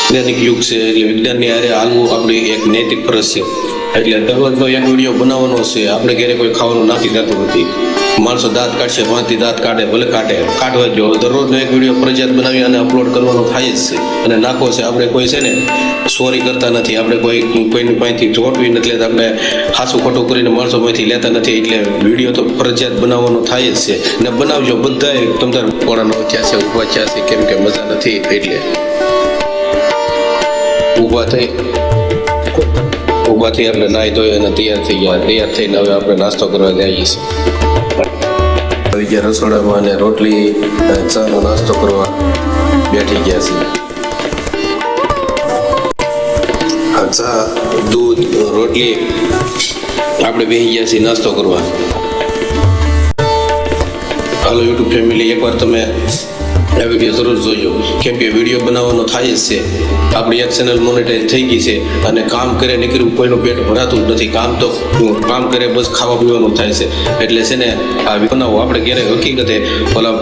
વૈજ્ઞાનિક યુગ છે એટલે વિજ્ઞાનની હારે હાલવું આપણી એક નૈતિક ફરજ છે. એટલે દરરોજનો એક વિડીયો બનાવવાનો છે. આપણે ઘરે કોઈ ખાવાનું નાખી જતું નથી. માણસો દાંત કાઢશે, વાંચી દાંત કાઢે, ભલે કાઢવા જો દરરોજનો એક વિડીયો ફરજિયાત બનાવી અને અપલોડ કરવાનો થાય જ છે અને નાખો છે. આપણે કોઈ છે ને સોરી કરતા નથી, આપણે કોઈની પાસેથી જોટવી નથી લેતા, આપણે હાસું ખોટું કરીને માણસો પાસેથી લેતા નથી. એટલે વિડીયો તો ફરજિયાત બનાવવાનો થાય જ છે ને બનાવજો. બધાએ તમારે પોળાનો થયા છે, ઊભા થયા છે, કેમ કે મજા નથી એટલે ઊભા થઈ આપણે નાહી ધોઈ અને તૈયાર થઈ ગયા. તૈયાર થઈને હવે આપણે નાસ્તો કરવા જઈએ છીએ. આવી ગયા રસોડામાં અને રોટલી ચાનો નાસ્તો કરવા બેઠી ગયા છીએ. આ ચા, દૂધ, રોટલી આપણે બેસી ગયા છીએ નાસ્તો કરવા. હાલો યુટ્યુબ ફેમિલી, એકવાર તમે આ વિડીયો જરૂર જોજો, કેમ કે વિડીયો બનાવવાનો થાય જ છે. આપણી એક ચેનલ મોનેટાઈઝ થઈ ગઈ છે અને કામ કરે નીકળ્યું કોઈનું પેટ ભરાતું જ નથી. કામ કરે બસ ખાવા પીવાનું થાય છે. એટલે છે ને આ બનાવો. આપણે ઘેરે હકીકતે ઓલા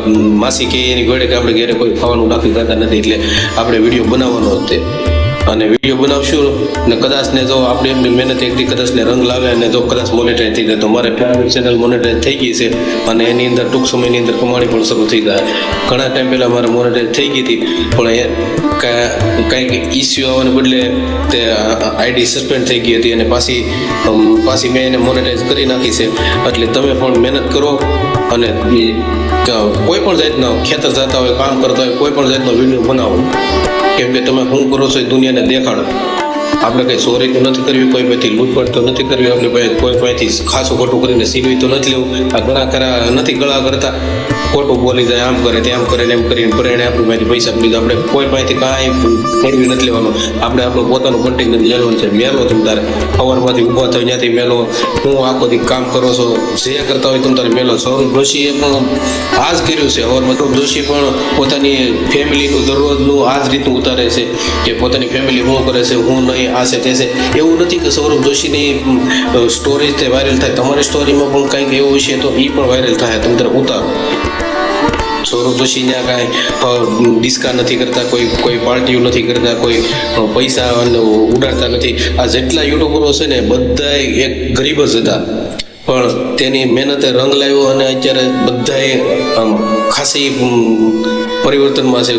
માસી કે એની ઘોડે કે આપણે ઘેરે કોઈ ખાવાનું નાખી જતા નથી. એટલે આપણે વિડીયો બનાવવાનો જ તે અને વિડીયો બનાવશું ને કદાચ ને જો આપણે એમની મહેનત એકથી કદાચ ને રંગ લાવે અને જો કદાચ મોનેટાઈઝ થઈ જાય તો મારે ચેનલ મોનેટાઈઝ થઈ ગઈ છે અને એની અંદર ટૂંક સમયની અંદર કમાણી પણ શરૂ થઈ જાય. ઘણા ટાઈમ પહેલાં મારે મોનેટાઈઝ થઈ ગઈ હતી પણ એ કંઈક ઇસ્યુ આવવાને બદલે તે આઈડી સસ્પેન્ડ થઈ ગઈ હતી અને પાછી મેં એને મોનેટાઈઝ કરી નાખી છે. એટલે તમે પણ મહેનત કરો અને કોઈ પણ જાતનો ખેતર જતા હોય, કામ કરતા હોય, કોઈ પણ જાતનો વિડીયો બનાવો. કેમ કે તમે શું કરો છો એ દુનિયાને દેખાડો. આપણે કંઈ ચોરી તો નથી કરવી, કોઈ પાસેથી લૂંટફાટ તો નથી કરવી, આપણે કોઈ પાસેથી ખાસું ખોટું કરીને સીવી તો નથી લેવું. આ ઘણા ખરા નથી ગળા કરતા, ખોટું બોલી જાય, આમ કરે તેમ કરે એમ કરીને પરિણામે આપણી પાસેથી પૈસા લીધા. આપણે કોઈ પાસેથી કાંઈ કરવી નથી લેવાનું. આપણે આપણું પોતાનું કન્ટેન્ટ મેળવવાનું છે. મેળવો તમે તારે સવારમાંથી ઊભા થયો ત્યાંથી મેળવો. હું આખો દી કામ કરો છો જે કરતા હોય તમે તારે મેળવો. સૌરભ જોશીએ પણ આ જ કર્યું છે. સવારમાં સૌરભ જોશી પણ પોતાની ફેમિલીનું દરરોજનું આ જ રીતનું ઉતારે છે કે પોતાની ફેમિલી શું કરે છે, હું નહીં, આ છે તે છે. એવું નથી કે સૌરભ જોશીની સ્ટોરી તે વાયરલ થાય. તમારી સ્ટોરીમાં પણ કંઈક એવું છે તો એ પણ વાયરલ થાય. તમે તારે ઉતારો. સૌરભ જોશીને કાંઈ ડિસ્કા નથી કરતા, કોઈ પાર્ટીઓ નથી કરતા, કોઈ પૈસા ઉડાડતા નથી. આ જેટલા યુટ્યુબરો છે ને બધા એક ગરીબ જ હતા પણ તેની મહેનતે રંગ લાવ્યો અને અત્યારે બધાએ ખાસી પરિવર્તનમાં છે.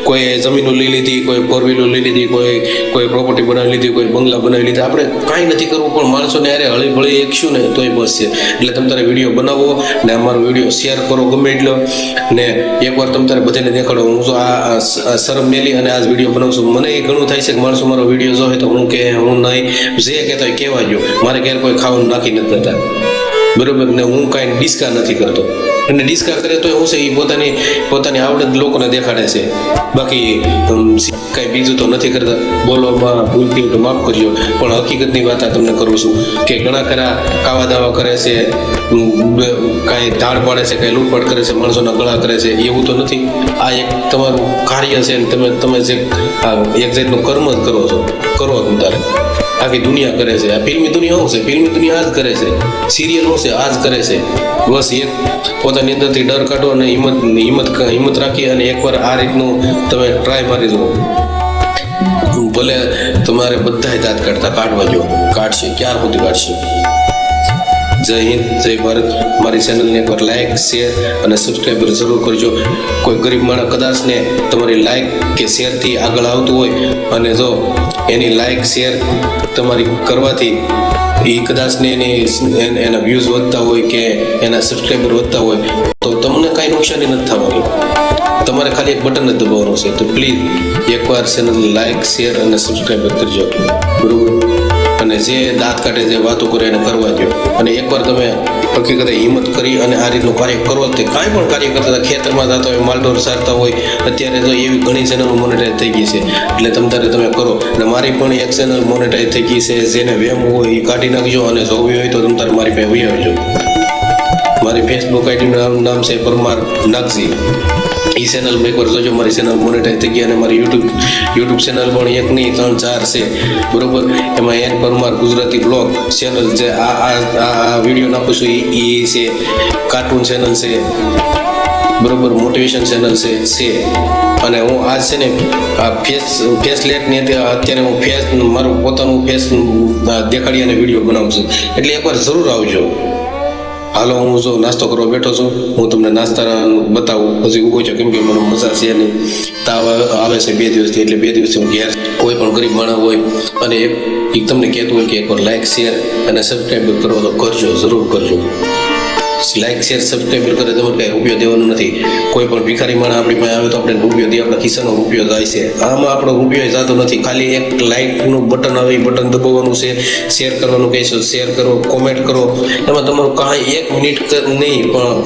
કોઈ જમીનો લઈ લીધી, કોઈ ફોર વ્હીલર લઈ લીધી, કોઈ પ્રોપર્ટી બનાવી લીધી, કોઈ બંગલા બનાવી લીધા. આપણે કાંઈ નથી કરવું પણ માણસોને યારે હળી ભળી એકશું ને તોય બસ છે. એટલે તમે તારે વિડીયો બનાવો ને અમારો વિડીયો શેર કરો ગમે એટલો ને એકવાર તમે તારે બધાને દેખાડો. હું તો આ શરમ મેલી અને આ જ વિડીયો બનાવું છું. મને એ ઘણું થાય છે કે માણસો મારો વિડીયો જોવે તો હું કે હું નહીં, જે કહેતા હોય કહેવા જો. મારે ઘેર કોઈ ખાવાનું નાખી નથી દેતા, બરોબર ને. હું કાંઈ ડિસ્કા નથી કરતો અને ડિસ્કા કરે તો હું છે એ પોતાની આવડત લોકોને દેખાડે છે. બાકી કાંઈ બીજું તો નથી કરતા. બોલવામાં ભૂલ થઈ તો માફ કરજો પણ હકીકતની વાત આ તમને કરું છું કે ઘણા ખરા કાવા દાવા કરે છે, કાંઈ ધાડ પાડે છે, કાંઈ લૂંટપાટ કરે છે, માણસોના ગળા કરે છે. એવું તો નથી. આ એક તમારું કાર્ય છે અને તમે જે એક જાતનું કર્મ જ કરો છો, કરો તમે તારે. આખી દુનિયા કરે છે. આ ફિલ્મી દુનિયા શું છે? ફિલ્મી દુનિયા આ જ કરે છે. સિરિયલ શું છે? આ જ કરે છે. બસ એક પોતાની અંદરથી ડર કાઢો અને હિંમત રાખી અને એકવાર આ રીતનું તમે ટ્રાય મારી દો. ભલે તમારે બધા દાંત કાઢવા જો, કાઢશે. ક્યાં સુધી કાઢશે? જય હિન્દ, જય ભારત. મારી ચેનલને એકવાર લાઇક, શેર અને સબસ્ક્રાઈબર જરૂર કરજો. કોઈ ગરીબ માણસ કદાચ ને તમારી લાઇક કે શેરથી આગળ આવતું હોય અને જો એની લાઇક શેર તમારી કરવાથી એ કદાચ ને એના વ્યૂઝ વધતા હોય કે એના સબસ્ક્રાઈબર વધતા હોય તો તમને કાંઈ નુકસાની નથી થવાની. તમારે ખાલી એક બટન જ દબાવવાનું છે. તો પ્લીઝ એકવાર ચેનલને લાઇક, શેર અને સબસ્ક્રાઈબર કરજો, બરોબર. અને જે દાંત કાઢે, જે વાતો કરે એને કરવા દો. અને એકવાર તમે હકીકતે હિંમત કરી અને આ રીતનું કાર્ય કરો. તે કાંઈ પણ કાર્ય કરતા હતા, ખેતરમાં જતા હોય, માલઢોર સારતા હોય, અત્યારે તો એવી ઘણી ચેનલો મોનેટાઈઝ થઈ ગઈ છે. એટલે તમે કરો. અને મારી પણ એક ચેનલ મોનેટાઈઝ થઈ ગઈ છે. જેને વેમ હોય એ કાઢી નાખજો અને જોવી હોય તો તમે મારી પાસે વહી આવજો. મારી ફેસબુક આઈડીનું નામ છે પરમાર નાગજી. એ ચેનલમાં એકવાર જોજો. મારી ચેનલ મોનેટાઈઝ થઈ ગઈ અને મારી યુટ્યુબ ચેનલ પણ એક નહીં 3-4 છે, બરોબર. એમાં N Parmar Gujarati blog channel જે આ વિડીયો નાખું છું એ છે. કાર્ટૂન ચેનલ છે, બરોબર. મોટિવેશન ચેનલ છે. અને હું આજ છે ને આ ફેસ લેટની અત્યારે હું ફેસ મારું પોતાનું ફેસ દેખાડી અને વિડીયો બનાવું છું, એટલે એકવાર જરૂર આવજો. હાલો, હું જો નાસ્તો કરવા બેઠો છું, હું તમને નાસ્તા બતાવું, પછી ઊભો છું, કેમ કે મને મજા છે નહીં. તાવ આવે છે 2 દિવસથી, એટલે 2 દિવસથી હું ઘેર. કોઈ પણ ગરીબ માણસ હોય અને એક તમને કહેતું હોય કે એકવાર લાઈક શેર અને સબસ્ક્રાઈબ કરો તો કરજો, જરૂર કરજો. લાઈક શેર સબસ્ક્રાઈબ કરે તમારે કાંઈ રૂપિયો દેવાનો નથી. કોઈ પણ ભિખારી માણસ આપણી પાસે આવે તો આપણે રૂપિયો દે, આપણા ખિસ્સાનો રૂપિયો જાય છે. આમાં આપણો રૂપિયો જતો નથી. ખાલી એક લાઈકનું બટન આવે, એ બટન દબાવવાનું છે, શેર કરવાનું કહીશું, શેર કરો, કોમેન્ટ કરો. એમાં તમારું કાંઈ 1 મિનિટ નહીં પણ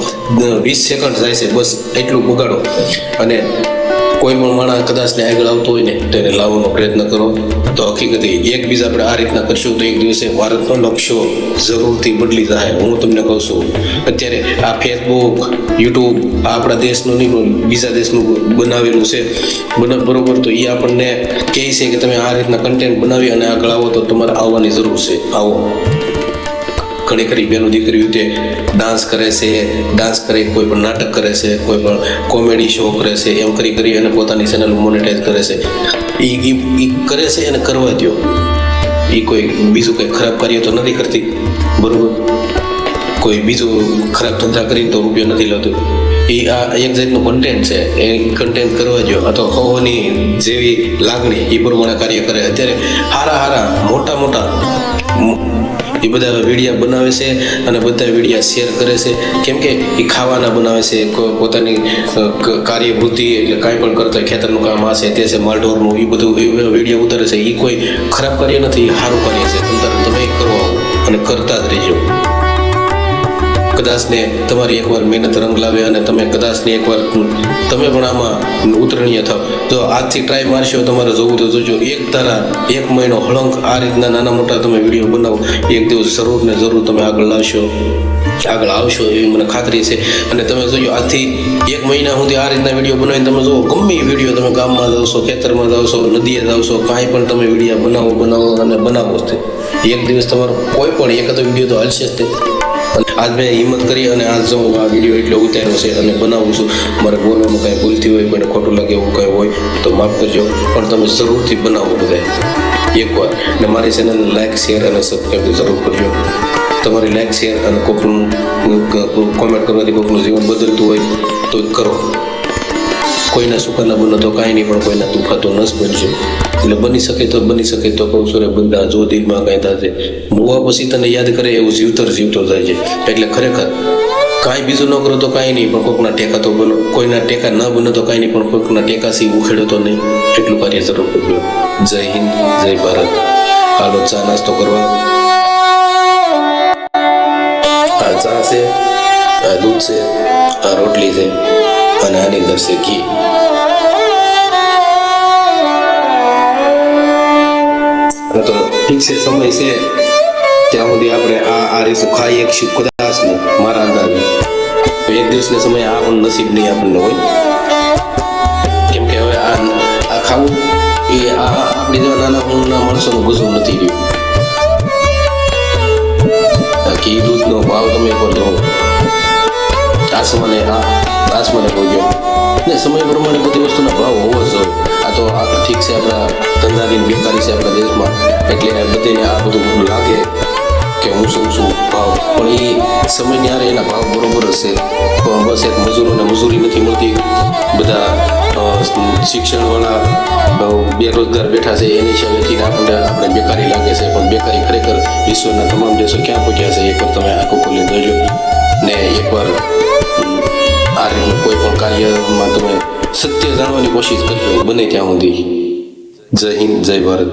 20 સેકન્ડ જાય છે, બસ એટલું બગાડો. અને કોઈ પણ માણસ કદાચ આગળ આવતો હોય ને તો એને લાવવાનો પ્રયત્ન કરો. તો હકીકતે એકબીજા આપણે આ રીતના કરશું તો એક દિવસે ભારતનો નકશો જરૂરથી બદલી જાય. હું તમને કહું છું, અત્યારે આ ફેસબુક, યુટ્યુબ આપણા દેશનું નહીં પણ બીજા દેશનું બનાવેલું છે બરોબર. તો એ આપણને કહે છે કે તમે આ રીતના કન્ટેન્ટ બનાવી અને આગળ આવો, તો તમારે આવવાની જરૂર છે. આવો. ઘણી ખરી બેનો દીકરીઓ તે ડાન્સ કરે છે, કોઈ પણ નાટક કરે છે, કોઈ પણ કોમેડી શો કરે છે, એમ કરી અને પોતાની ચેનલ મોનેટાઈઝ કરે છે. એ કરે છે એને કરવા દો. એ કોઈ બીજું કંઈ ખરાબ કાર્ય તો નથી કરતી, બરોબર. કોઈ બીજું ખરાબ ધંધા કરીને તો રૂપિયો નથી લેતો. એ આ એક જાતનું કન્ટેન્ટ છે, એ કન્ટેન્ટ કરવા દો. આ તો હોવાની જેવી લાગણી એ પ્રમાણે કાર્ય કરે. અત્યારે હારા મોટા એ બધા વિડીયા બનાવે છે અને બધા વિડીયા શેર કરે છે. કેમ કે એ ખાવાના બનાવે છે, પોતાની કાર્યવૃત્તિ એટલે કાંઈ પણ કરતા ખેતરનું કામ આ છે તે છે, માલઢોરનું, એ બધું વિડીયો ઉતારે છે. એ કોઈ ખરાબ કાર્ય નથી, એ સારું કાર્ય છે. તમે કરો અને કરતા જ રહેજો. કદાચને તમારી એકવાર મહેનત રંગ લાવે અને તમે કદાચને એકવાર તમે પણ આમાં ઉતરણીય થાવ. જો આજથી ટ્રાય મારશો, તમારે જોવું તો જોજો. 1 મહિનો હળંગ આ રીતના નાના મોટા તમે વિડીયો બનાવો, એક દિવસ જરૂર ને જરૂર તમે આગળ આવશો એવી મને ખાતરી છે. અને તમે જોજો, આજથી 1 મહિના સુધી આ રીતના વિડીયો બનાવીને તમે જુઓ, ગમે એ વિડીયો તમે ગામમાં જાવશો, ખેતરમાં જાવશો, નદીએ જાવશો, કાંઈ પણ તમે વિડીયો બનાવો જ. એક દિવસ તમારો કોઈ પણ એકાદો વિડીયો તો હાલશે જ તે. આજ મેં હિંમત કરી અને આજ જો આ વિડીયો એટલો ઉતાર્યો છે અને બનાવું છું. મારે બોલવામાં કાંઈ ભૂલતી હોય, કોઈને ખોટું લાગે એવું કાંઈ હોય તો માફ કરજો, પણ તમે જરૂરથી બનાવો બધા એકવાર. ને મારી ચેનલને લાઈક શેર અને સબસ્ક્રાઈબ જરૂર કરજો. તમારી લાઈક શેર અને કોઈનું કોમેન્ટ કરવાથી કોઈનું જીવન બદલતું હોય તો કરો. કોઈના સુખાના બનો તો કાંઈ નહીં, પણ કોઈના દુઃખા તો ન જ બનજો. એટલે બની શકે તો કહું છું રે બધા, જો દિલમાં કાંઈ થશે મુવા પછી તને યાદ કરે એવું જીવતર થાય છે. એટલે ખરેખર કાંઈ બીજું ન કરો તો કાંઈ નહીં, પણ કોઈકના ટેકા તો બનો. કોઈના ટેકા ન બનો તો કાંઈ નહીં, પણ કોઈકના ટેકાથી ઉખેડો તો નહીં. એટલું કાર્ય જરૂર કરજો. જય હિન્દ, જય ભારત. હાલો ચા નાસ્તો કરવા. આ ચા છે, આ દૂધ છે, આ રોટલી છે અને આની અંદર છે ઘી. તો ઠીક છે, સમય છે ત્યાં સુધી આપણે આ રીતનું ખાઈ એકશું કદાચ નહીં, મારા અંદાજે. તો એક દિવસના સમયે આ પણ નસીબ નહીં આપણને હોય. કેમ કે હવે આ ખાવું એ આપણી જેવા નાના માણસોનું ગુજરું નથી રહ્યું. ઘી દૂધનો ભાવ તમે એકવાર જો આસમાને પહોંચ્યો ને. સમય પ્રમાણે બધી વસ્તુના ભાવ હોવો જ જોઈએ. આ તો ઠીક છે, આપણા ધંધાની બેકારી છે આપણા દેશમાં, એટલે બધાને આ બધું લાગે કે ઊંચું ભાવ, પણ એ સમયની હારે એના ભાવ બરોબર જ છે. પણ બસ એક મજૂરોને મજૂરી નથી મળતી, બધા શિક્ષણવાળા બેરોજગાર બેઠા છે, એની હિસાબેથી આપણે બેકારી લાગે છે. પણ બેકારી ખરેખર વિશ્વના તમામ દેશો ક્યાં પહોંચ્યા છે એકવાર તમે આંખો ખોલી જોજો. ને એકવાર આ રીતનું કોઈ પણ કાર્યમાં તમે સત્ય જાણવાની કોશિશ કરજો, બને ત્યાં સુધી. જય હિન્દ, જય ભારત.